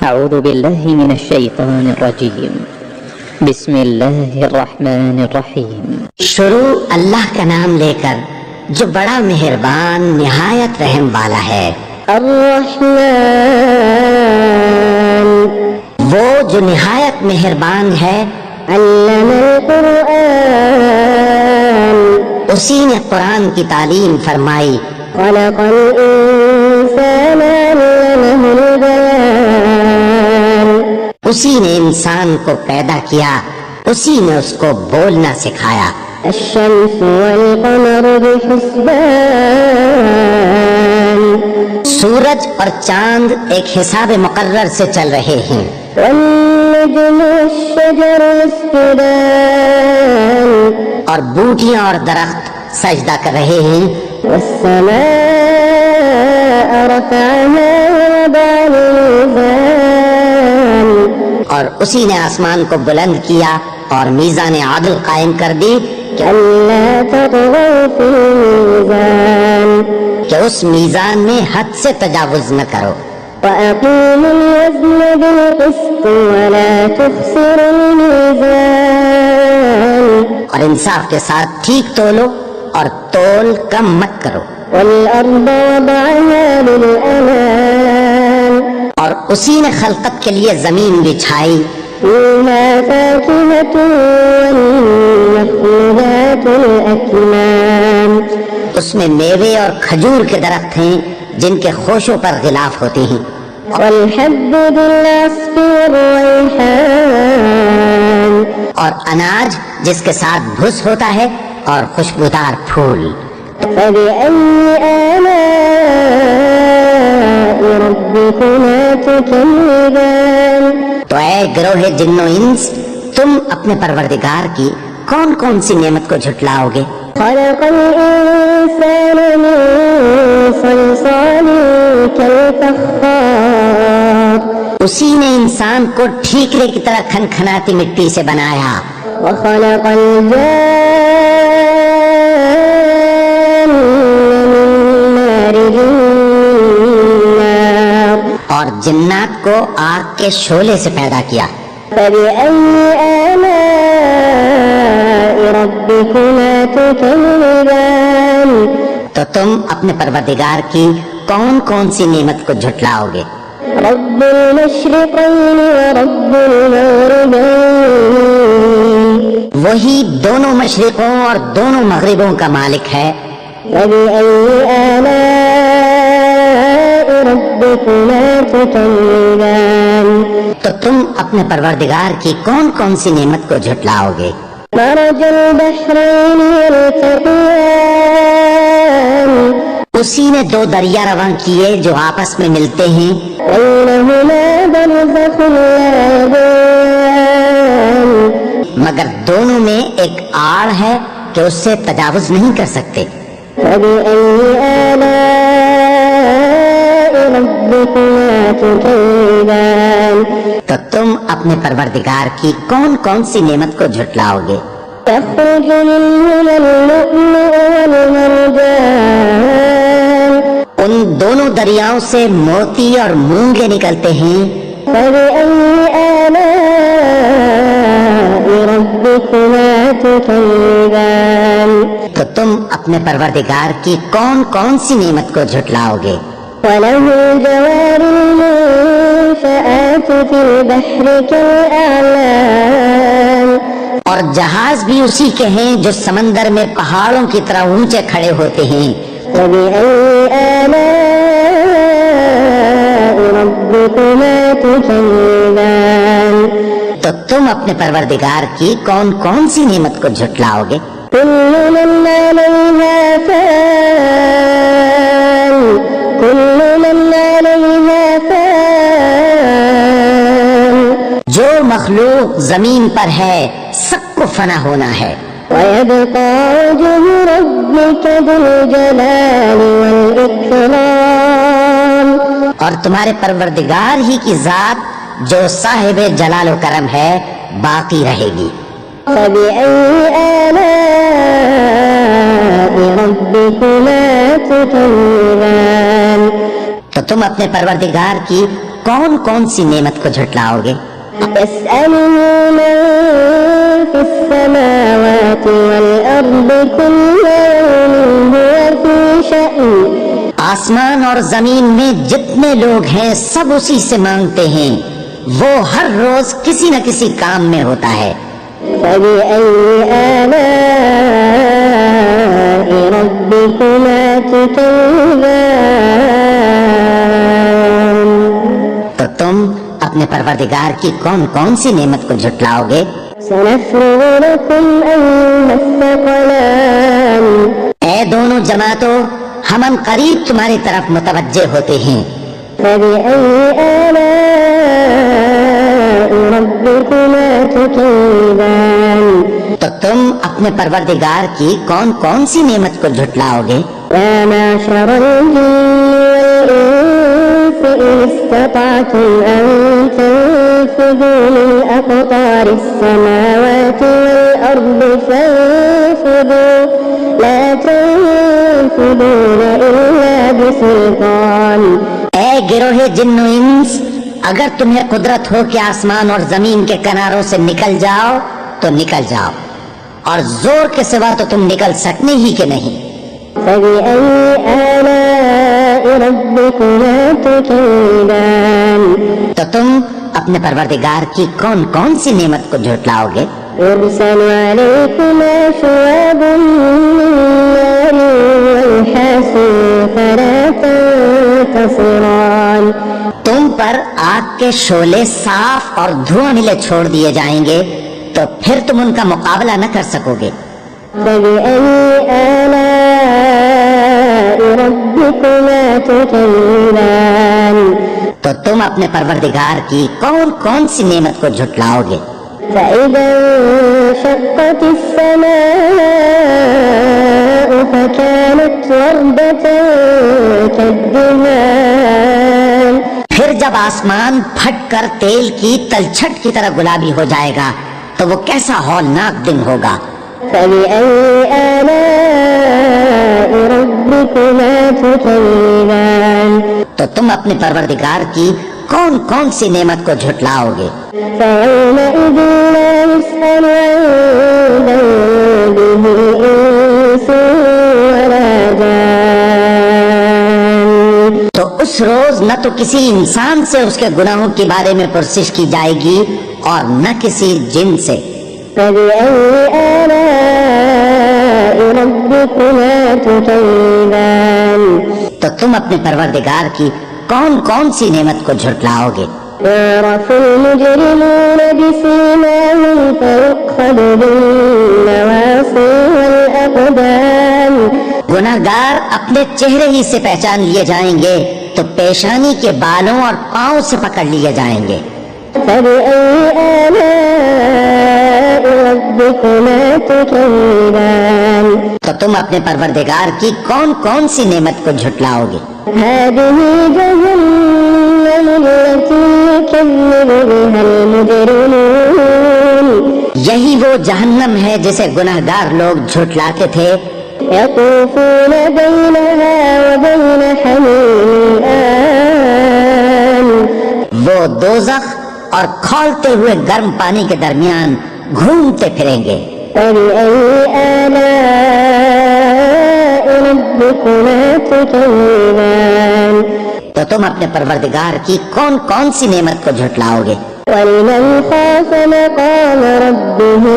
اعوذ باللہ من الشیطان الرجیم بسم اللہ الرحمن الرحیم۔ شروع اللہ کا نام لے کر جو بڑا مہربان نہایت رحم والا ہے۔ الرحمن، وہ جو نہایت مہربان ہے۔ علم القرآن، اسی نے قرآن کی تعلیم فرمائی۔ خلق الانسان علمه البيان، اسی نے انسان کو پیدا کیا، اسی نے اس کو بولنا سکھایا۔ الشمس والقمر بحسبان، سورج اور چاند ایک حساب مقرر سے چل رہے ہیں۔ والنجم والشجر يسجدان، اور بوٹیاں اور درخت سجدہ کر رہے ہیں۔ والسماء رفعها ووضع الميزان، اور اسی نے آسمان کو بلند کیا اور میزان عدل قائم کر دی ألا تطغوا في الميزان، کہ اس میزان میں حد سے تجاوز نہ کرو۔ وأقيموا الوزن بالقسط ولا تخسروا الميزان، اور انصاف کے ساتھ ٹھیک تولو اور تول کم مت کرو۔ والأرض وضعها للأنام، اور اسی نے خلقت کے لیے زمین بچھائی، فيها فاكهة والنخل ذات الأكمام، اس میں میوے اور کھجور کے درخت ہیں جن کے خوشوں پر غلاف ہوتے ہیں۔ والحب ذو العصف والريحان، اور اناج جس کے ساتھ بھس ہوتا ہے اور خوشبودار پھول۔ فبأي آلاء ربكما تكذبان، تو اے گروہ جن و انس، تم اپنے پروردگار کی کون کون سی نعمت کو جھٹلاؤ گے؟ خلق الإنسان من صلصال كالفخار، اسی نے انسان کو ٹھیکرے کی طرح کھنکھناتی مٹی سے بنایا۔ وخلق الجان من مارج من نار، اور جنات کو آگ کے شعلے سے پیدا کیا۔ فبأي آلاء ربكما تكذبان، تو تم اپنے پروردگار کی کون کون سی نعمت کو جھٹلاؤ گے؟ رب المشرقين ورب المغربين، وہی دونوں مشرقوں اور دونوں مغربوں کا مالک ہے۔ فبأي آلاء ربكما تكذبان، تو تم اپنے پروردگار کی کون کون سی نعمت کو جھٹلاؤ گے؟ مرج البحرين يلتقيان، اسی نے دو دریا رواں کیے جو آپس میں ملتے ہیں، بينهما برزخ لا يبغيان، مگر دونوں میں ایک آڑ ہے کہ اس سے تجاوز نہیں کر سکتے۔ فبأي آلاء ربكما تكذبان، تو تم اپنے پروردگار کی کون کون سی نعمت کو جھٹلاؤ گے؟ تخرج منهما اللؤلؤ والمرجان، ان دونوں دریاؤں سے موتی اور مونگے نکلتے ہیں۔ فبأي آلاء ربكما تكذبان، تو تم اپنے پروردگار کی کون کون سی نعمت کو جھٹلاؤ گے؟ وله الجوار المنشآت في البحر كالأعلام، اور جہاز بھی اسی کے ہیں جو سمندر میں پہاڑوں کی طرح اونچے کھڑے ہوتے ہیں۔ فبأي آلاء ربكما تكذبان، تو تم اپنے پروردگار کی کون کون سی نعمت کو جھٹلاؤ گے؟ كل من عليها فان، كل من عليها فان، جو مخلوق زمین پر ہے سب کو فنا ہونا ہے، ويبقى وجه ربك ذو الجلال والإكرام، اور تمہارے پروردگار ہی کی ذات جو صاحب جلال و کرم ہے باقی رہے گی۔ فبأي آلاء ربكما تكذبان، تو تم اپنے پروردگار کی کون کون سی نعمت کو جھٹلاؤ گے؟ يسأله من في السماوات والأرض كل يوم هو في شأن. آسمان اور زمین میں جتنے لوگ ہیں سب اسی سے مانگتے ہیں، وہ ہر روز کسی نہ کسی کام میں ہوتا ہے۔ فبأي آلاء ربكما تكذبان. تو تم اپنے پروردگار کی کون کون سی نعمت کو جھٹلاؤ گے؟ سنفرغ لكم أيها الثقلان. اے دونوں جماعتوں، ہم ان قریب تمہاری طرف متوجہ ہوتے ہیں۔ فبأي آلاء ربكما تكذبان. تو تم اپنے پروردگار کی کون کون سی نعمت کو جھٹلاؤ گے؟ يا معشر الجن والإنس إن استطعتم أن تنفذوا من أقطار السماوات والأرض فانفذوا لا تنفذون إلا بسلطان. اے گروہ جن و انس، اگر تمہیں قدرت ہو کہ آسمان اور زمین کے کناروں سے نکل جاؤ تو نکل جاؤ، اور زور کے سوا تو تم نکل سکنے ہی کہ نہیں۔ فبأي آلاء ربكما تكذبان. تو تم اپنے پروردگار کی کون کون سی نعمت کو جھٹلاؤ گے؟ يرسل عليكما شواظ من نار ونحاس فلا تنتصران. تم پر آگ کے شعلے صاف اور دھواں ملے چھوڑ دیے جائیں گے تو پھر تم ان کا مقابلہ نہ کر سکو گے۔ فبأي آلاء ربكما تكذبان. تو تم اپنے پروردگار کی کون کون سی نعمت کو جھٹلاؤ گے؟ فإذا انشقت السماء فكانت وردة كالدهان. پھر جب آسمان پھٹ کر تیل کی تلچھٹ کی طرح گلابی ہو جائے گا تو وہ کیسا ہولناک دن ہوگا۔ فبأي آلاء ربكما تكذبان. تو تم اپنے پروردگار کی کون کون سی نعمت کو جھٹلاؤ گے؟ فيومئذ لا يسأل عن ذنبه إنس ولا جان. تو اس روز نہ تو کسی انسان سے اس کے گناہوں کے بارے میں پرسش کی جائے گی اور نہ کسی جن سے۔ فبأي آلاء ربكما تكذبان. تو تم اپنے پروردگار کی کون کون سی نعمت کو جھٹلاؤ گے؟ يعرف المجرمون بسيماهم فيؤخذ بالنواصي والأقدام. گناہگار اپنے چہرے ہی سے پہچان لیے جائیں گے تو پیشانی کے بالوں اور پاؤں سے پکڑ لیے جائیں گے۔ فبأي آلاء ربكما تكذبان. تو تم اپنے پروردگار کی کون کون سی نعمت کو جھٹلاؤ گے؟ هذه جهنم التي يكذب بها المجرمون. یہی وہ جہنم ہے جسے گناہگار لوگ جھٹلاتے تھے۔ يطوفون بينها وبين حميم آن. وہ دوزخ اور کھولتے ہوئے گرم پانی کے درمیان گھومتے پھریں گے۔ فبأي آلاء ربكما تكذبان. تو تم اپنے پروردگار کی کون کون سی نعمت کو جھٹلاؤ گے؟ ولمن خاف مقام ربه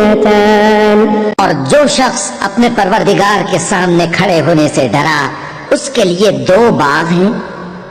جنتان. اور جو شخص اپنے پروردگار کے سامنے کھڑے ہونے سے ڈرا اس کے لیے دو باغ ہیں۔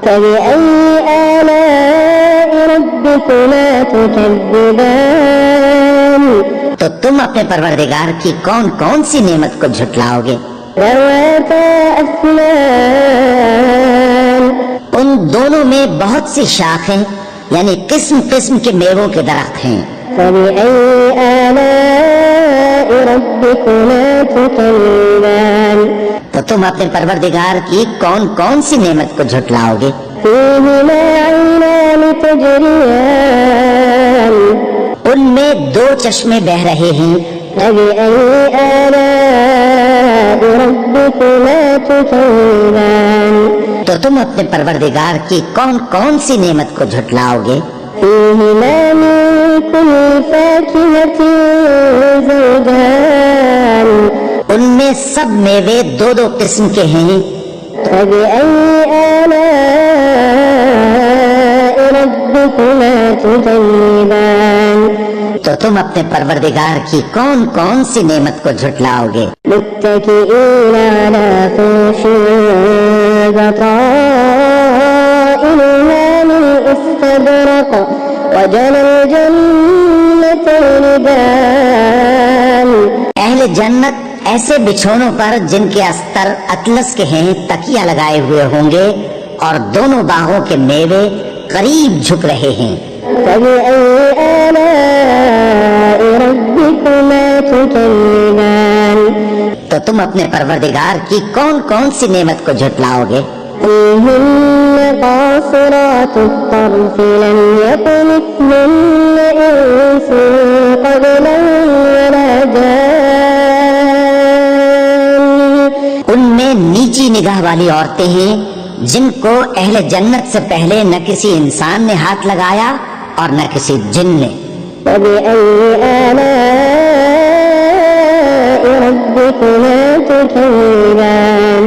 فبأي آلاء ربكما تكذبان. تو تم اپنے پروردگار کی کون کون سی نعمت کو جھٹلاؤ گے؟ ذواتا أفنان. ان دونوں میں بہت سی شاخیں یعنی قسم قسم کے میووں کے درخت ہیں۔ فبأي آلاء ربكما تكذبان. تو تم اپنے پروردگار کی کون کون سی نعمت کو جھٹلاؤ گے؟ فيهما عينان تجريان. ان میں دو چشمے بہ رہے ہیں فبأي آلاء ربكما تكذبان تو تم اپنے پروردگار کی کون کون سی نعمت کو جھٹلاؤ گے؟ فيهما من كل فاكهة زوجان ان میں سب میوے دو دو قسم کے ہیں۔ فبأي آلاء ربكما تكذبان تو تم اپنے پروردگار کی کون کون سی نعمت کو جھٹلاؤ گے؟ متكئين على فرش بطائنها من استبرق وجنى الجنتين دان اہل جنت ایسے بچھونوں پر جن کے استر اطلس کے ہیں تکیہ لگائے ہوئے ہوں گے، اور دونوں باغوں کے میوے قریب جھک رہے ہیں۔ فبأي آلاء ربكما تكذبان تو تم اپنے پروردگار کی کون کون سی نعمت کو جھٹلاؤ گے؟ فيهن قاصرات الطرف لم يطمثهن إنس قبلهم ولا جان ان میں نیچی نگاہ والی عورتیں ہیں جن کو اہل جنت سے پہلے نہ کسی انسان نے ہاتھ لگایا اور نہ کسی جن نے۔ فبأي آلاء ربكما تكذبان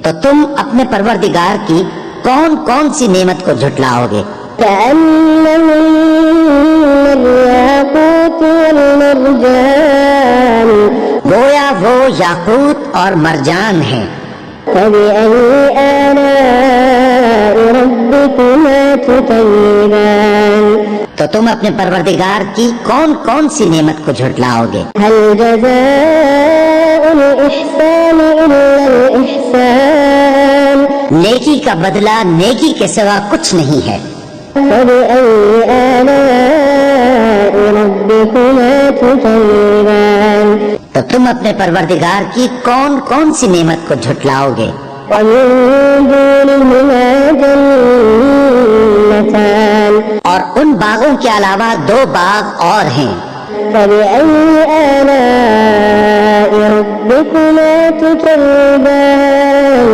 تو تم اپنے پروردگار کی کون کون سی نعمت کو جھٹلاؤ گے؟ كأنهن الياقوت والمرجان گویا وہ یاقوت اور مرجان ہیں۔ فبأي آلاء ربكما تكذبان تو تم اپنے پروردگار کی کون کون سی نعمت کو جھٹلاؤ گے؟ هل جزاء الإحسان إلا الإحسان نیکی کا بدلہ نیکی کے سوا کچھ نہیں ہے۔ فبأي آلاء ربكما تكذبان تو تم اپنے پروردگار کی کون کون سی نعمت کو جھٹلاؤ گے؟ ومن دونهما جنتان اور ان باغوں کے علاوہ دو باغ اور ہیں۔ فبأي آلاء ربكما تكذبان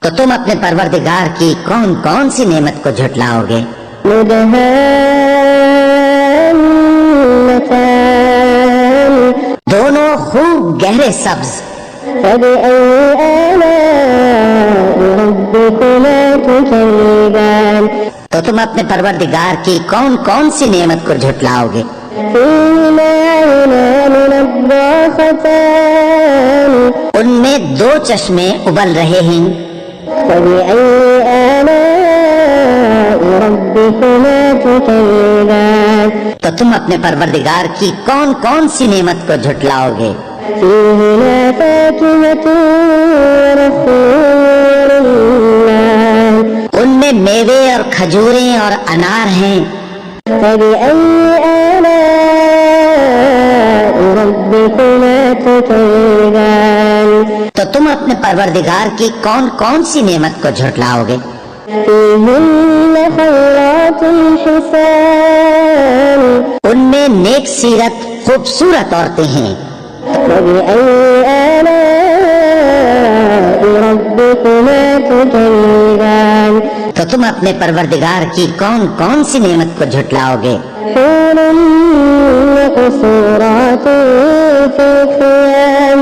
تو تم اپنے پروردگار کی کون کون سی نعمت کو جھٹلاؤ گے؟ مدهامتان دونوں خوب گہرے سبز۔ فبأي آلاء ربكما تكذبان تو تم اپنے پروردگار کی کون کون سی نعمت کو جھٹلاؤ گے؟ فيهما عينان نضاختان ان میں دو چشمے ابل رہے ہیں۔ فبأي آلاء ربكما تكذبان تو تم اپنے پروردگار کی کون کون سی نعمت کو جھٹلاؤ گے؟ فيهما فاكهة ونخل ورمان ان میں میوے اور کھجوریں اور انار ہیں۔ فبأي آلاء ربكما تكذبان تو تم اپنے پروردگار کی کون کون سی نعمت کو جھٹلاؤ گے؟ فيهن خيرات حسان ان میں نیک سیرت خوبصورت عورتیں ہیں۔ فبأي آلاء ربكما تكذبان تو تم اپنے پروردگار کی کون کون سی نعمت کو جھٹلاؤ گے؟ حور مقصورات في الخيام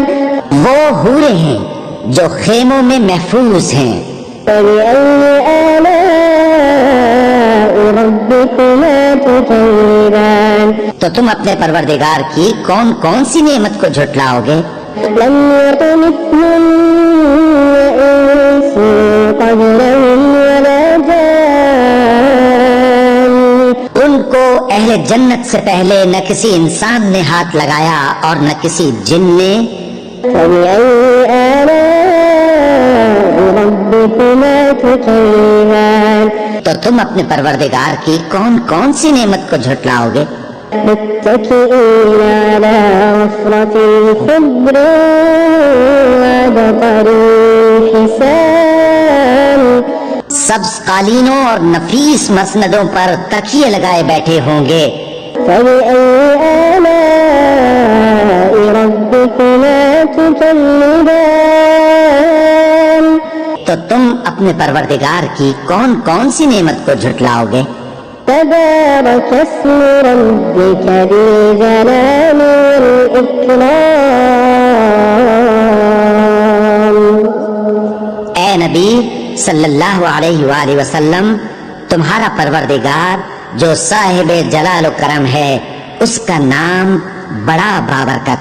وہ حوریں ہیں جو خیموں میں محفوظ ہیں۔ فبأي آلاء ربكما تكذبان تو تم اپنے پروردگار کی کون کون سی نعمت کو جھٹلاؤ گے؟ لم يطمثهن إنس قبلهم ولا جان ان کو اہل جنت سے پہلے نہ کسی انسان نے ہاتھ لگایا اور نہ کسی جن نے۔ فبأي آلاء ربكما تكذبان تو تم اپنے پروردگار کی کون کون سی نعمت کو جھٹلاؤ گے؟ متكئين على غفرة خضر وعبقري حسان سبز قالینوں اور نفیس مسندوں پر تکیے لگائے بیٹھے ہوں گے۔ فبأي آلاء ربكما تكذبان تو تم اپنے پروردگار کی کون کون سی نعمت کو جھٹلاؤ گے؟ تبارك اسم ربك ذي الجلال والإكرام اے نبی صلی اللہ علیہ وآلہ وسلم، تمہارا پروردگار جو صاحب جلال و کرم ہے، اس کا نام بڑا بابرکت